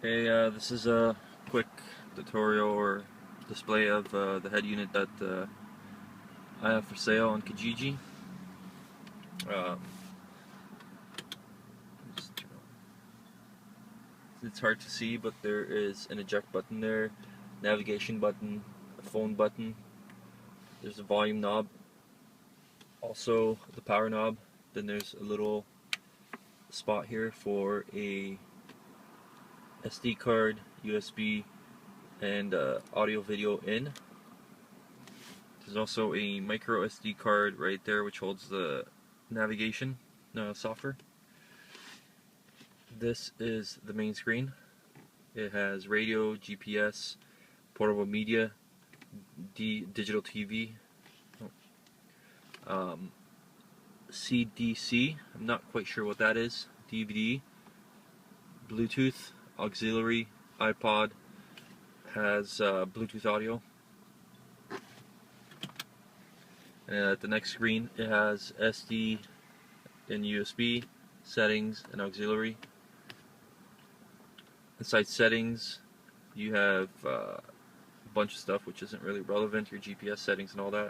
Hey, this is a quick tutorial or display of the head unit that I have for sale on Kijiji. Um, it's hard to see, but there is an eject button there, navigation button, a phone button. There's a volume knob, also the power knob. Then there's a little spot here for a SD card, USB, and audio video in. There's also a micro SD card right there which holds the navigation software. This is the main screen. It has radio, GPS, portable media, digital TV, CDC, I'm not quite sure what that is, DVD, Bluetooth, auxiliary, iPod, has Bluetooth audio. And at the next screen it has SD and USB, settings, and auxiliary. Inside settings you have a bunch of stuff which isn't really relevant, your GPS settings and all that.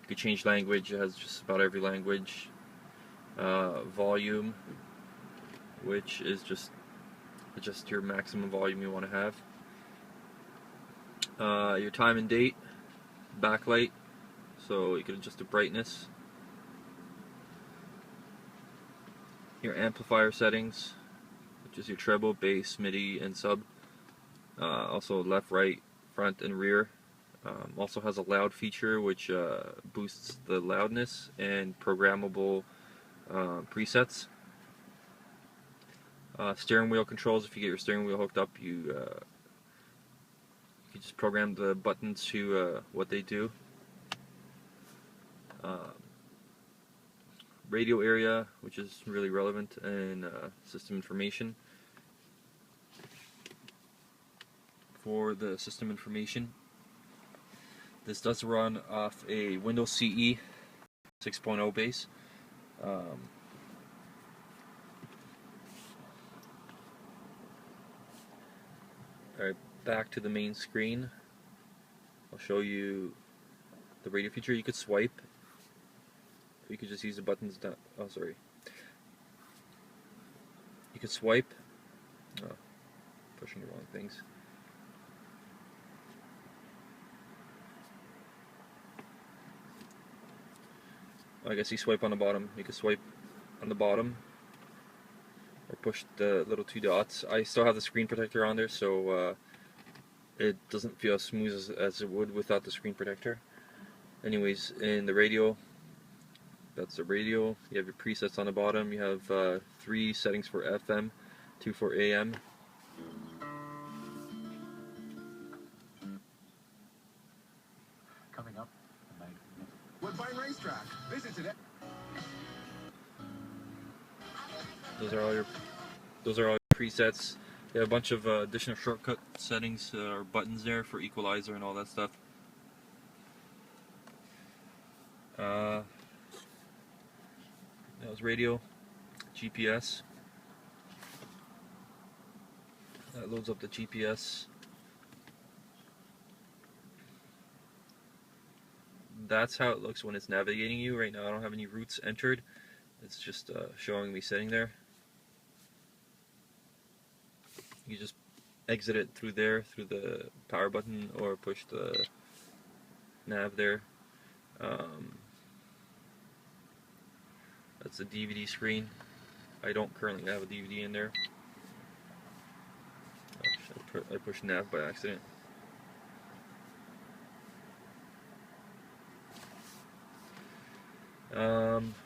You could change language, it has just about every language. Volume, which is just your maximum volume you want to have. Your time and date, backlight, so you can adjust the brightness. Your amplifier settings, which is your treble, bass, MIDI, and sub. Also left, right, front, and rear. Also has a loud feature which boosts the loudness, and programmable presets. Steering wheel controls, if you get your steering wheel hooked up, you just program the buttons to what they do. Radio area, which is really relevant, and system information. For the system information, this does run off a Windows CE 6.0 base. Alright, back to the main screen. I'll show you the radio feature. You could swipe. You could just use the buttons down. Oh, sorry. You could swipe. Oh, pushing the wrong things. I guess you swipe on the bottom. You can swipe on the bottom, or push the little two dots. I still have the screen protector on there, so it doesn't feel as smooth as it would without the screen protector. Anyways, in the radio, that's the radio. You have your presets on the bottom. You have 3 settings for FM, 2 for AM. Coming up, Woodbine Racetrack. Visit today. Those are all your presets. You have a bunch of additional shortcut settings or buttons there for equalizer and all that stuff. That was radio, GPS. That loads up the GPS. That's how it looks when it's navigating you. Right now I don't have any routes entered. It's just showing me sitting there. You just exit it through there, through the power button, or push the nav there. That's the DVD screen. I don't currently have a DVD in there. I pushed nav by accident.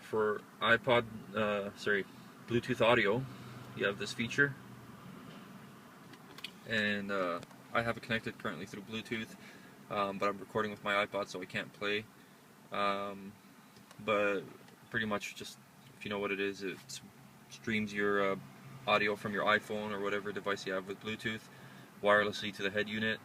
For iPod, Bluetooth audio, you have this feature, and I have it connected currently through Bluetooth, but I'm recording with my iPod, so I can't play. But pretty much, just if you know what it is, it streams your audio from your iPhone or whatever device you have with Bluetooth wirelessly to the head unit.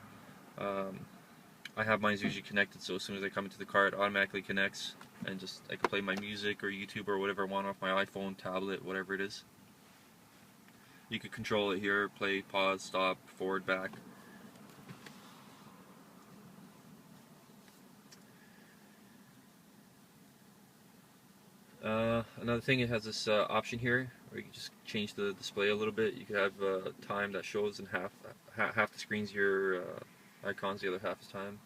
I have mine usually connected, so as soon as I come into the car, it automatically connects, and just I can play my music or YouTube or whatever I want off my iPhone, tablet, whatever it is. You could control it here, play, pause, stop, forward, back. Another thing, it has this option here where you can just change the display a little bit. You could have time that shows in half the screen's your icons, the other half is time.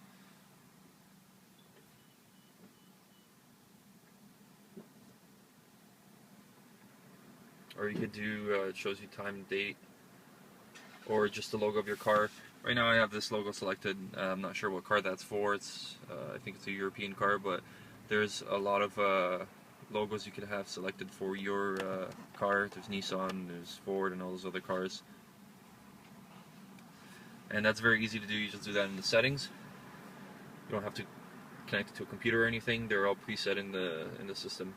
Or you could do, it shows you time and date, or just the logo of your car. Right now I have this logo selected. I'm not sure what car that's for. It's I think it's a European car, but there's a lot of logos you could have selected for your car. There's Nissan, there's Ford, and all those other cars. And that's very easy to do. You just do that in the settings. You don't have to connect it to a computer or anything. They're all preset in the system.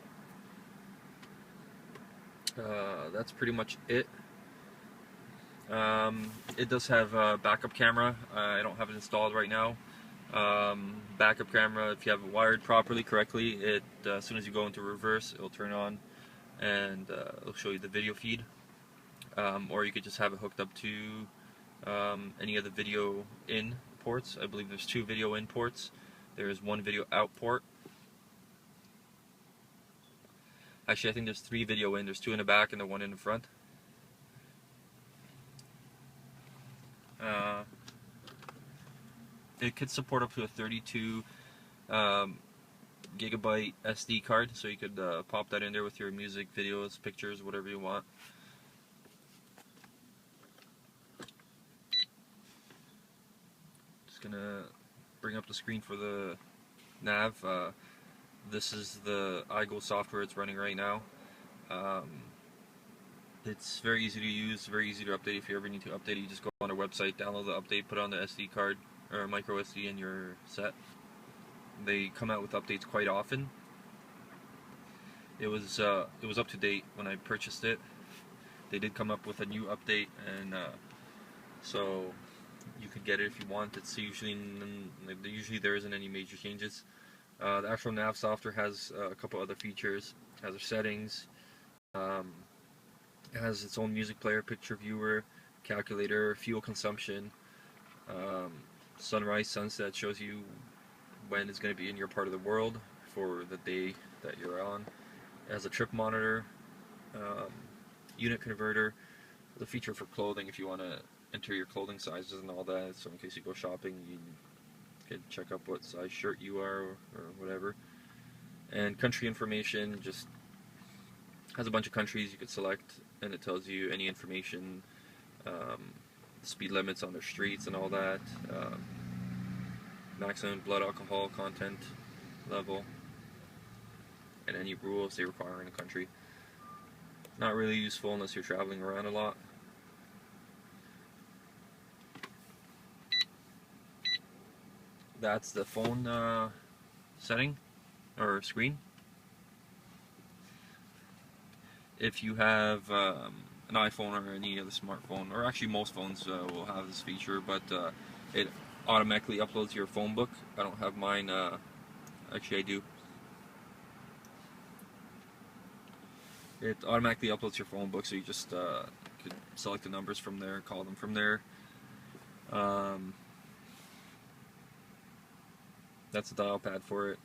That's pretty much it. It does have a backup camera. I don't have it installed right now. Backup camera, if you have it wired properly, correctly, it as soon as you go into reverse, it'll turn on and it'll show you the video feed. Or you could just have it hooked up to any of the video in ports. I believe there's 2 video in ports. There's 1 video out port. Actually, I think there's 3 video in. There's 2 in the back and the 1 in the front. It could support up to a 32 gigabyte SD card, so you could pop that in there with your music, videos, pictures, whatever you want. Just gonna bring up the screen for the nav. This is the iGo software it's running right now. It's very easy to use, very easy to update. If you ever need to update it, you just go on our website, download the update, put it on the SD card or micro SD in your set. They come out with updates quite often. It was up to date when I purchased it. They did come up with a new update, and so you could get it if you want. It's usually there isn't any major changes. The actual nav software has a couple other features. It has our settings. It has its own music player, picture viewer, calculator, fuel consumption, sunrise, sunset, shows you when it's going to be in your part of the world for the day that you're on. It has a trip monitor, unit converter, the feature for clothing if you want to enter your clothing sizes and all that, so in case you go shopping you can check up what size shirt you are or whatever. And country information, just has a bunch of countries you could select, and it tells you any information, speed limits on their streets and all that, maximum blood alcohol content level, and any rules they require in a country. Not really useful unless you're traveling around a lot. That's the phone setting or screen. If you have an iPhone or any other smartphone, or actually most phones will have this feature, but it automatically uploads your phone book. I don't have mine. Actually, I do. It automatically uploads your phone book, so you just could select the numbers from there, call them from there. That's the dial pad for it.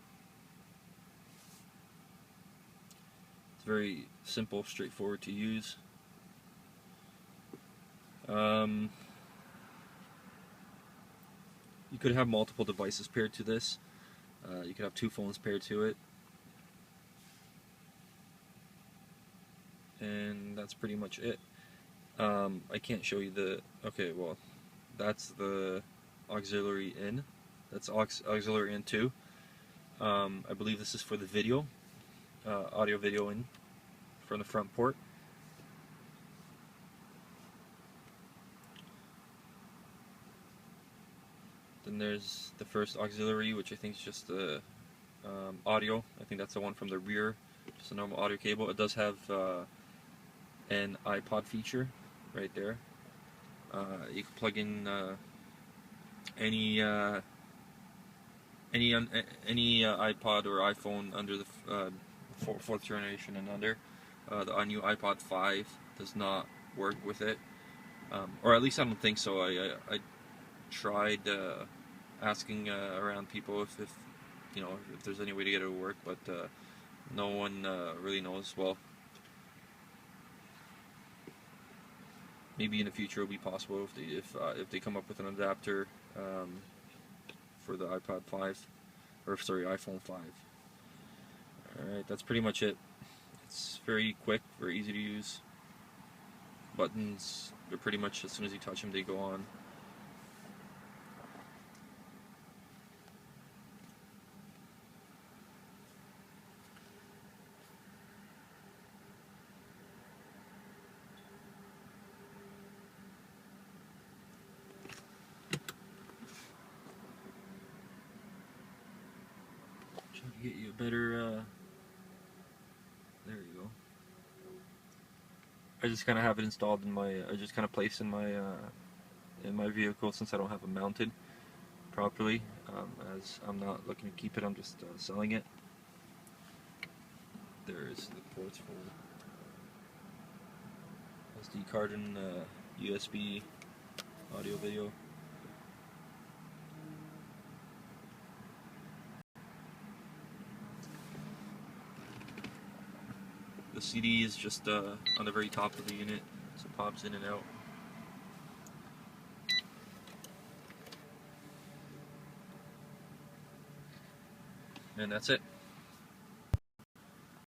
It's very simple, straightforward to use. You could have multiple devices paired to this. You could have 2 phones paired to it. And that's pretty much it. I can't show you the... Okay, well, that's the auxiliary in. That's auxiliary in 2. I believe this is for the video, audio video in from the front port. Then there's the first auxiliary, which I think is just the audio. I think that's the one from the rear, just a normal audio cable. It does have an iPod feature right there. You can plug in any iPod or iPhone under the 4th generation and under. The new iPod 5 does not work with it, or at least I don't think so. I tried asking around people if you know if there's any way to get it to work, but no one really knows. Well, maybe in the future it'll be possible if they come up with an adapter for the iPod 5, or sorry, iPhone 5. Alright, that's pretty much it. It's very quick, very easy to use. Buttons, they're pretty much, as soon as you touch them, they go on. Trying to get you a better, there you go. I just kind of have it installed in my, I just kind of placed in my vehicle, since I don't have it mounted properly, as I'm not looking to keep it, I'm just selling it. There's the ports for SD card and USB audio video. The CD is just on the very top of the unit, so it pops in and out. And that's it.